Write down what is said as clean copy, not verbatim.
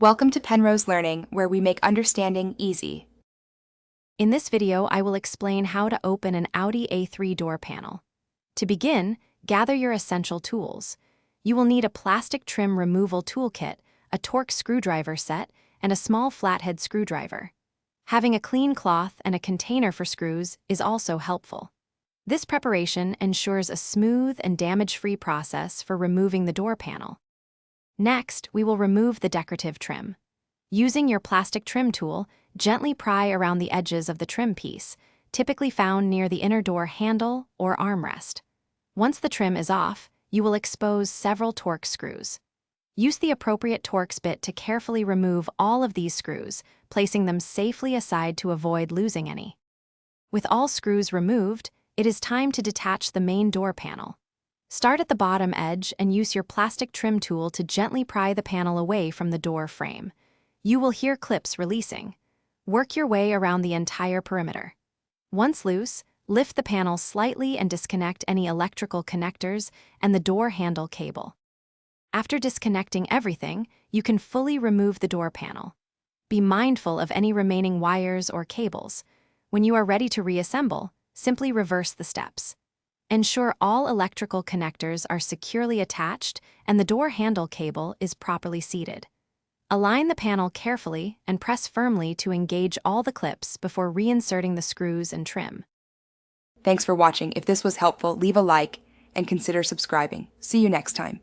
Welcome to Penrose Learning, where we make understanding easy. In this video, I will explain how to open an Audi A3 door panel. To begin, gather your essential tools. You will need a plastic trim removal toolkit, a Torx screwdriver set, and a small flathead screwdriver. Having a clean cloth and a container for screws is also helpful. This preparation ensures a smooth and damage-free process for removing the door panel. Next, we will remove the decorative trim. Using your plastic trim tool, gently pry around the edges of the trim piece, typically found near the inner door handle or armrest. Once the trim is off, you will expose several Torx screws. Use the appropriate Torx bit to carefully remove all of these screws, placing them safely aside to avoid losing any. With all screws removed, it is time to detach the main door panel. Start at the bottom edge and use your plastic trim tool to gently pry the panel away from the door frame. You will hear clips releasing. Work your way around the entire perimeter. Once loose, lift the panel slightly and disconnect any electrical connectors and the door handle cable. After disconnecting everything, you can fully remove the door panel. Be mindful of any remaining wires or cables. When you are ready to reassemble, simply reverse the steps. Ensure all electrical connectors are securely attached and the door handle cable is properly seated. Align the panel carefully and press firmly to engage all the clips before reinserting the screws and trim. Thanks for watching. If this was helpful, leave a like and consider subscribing. See you next time.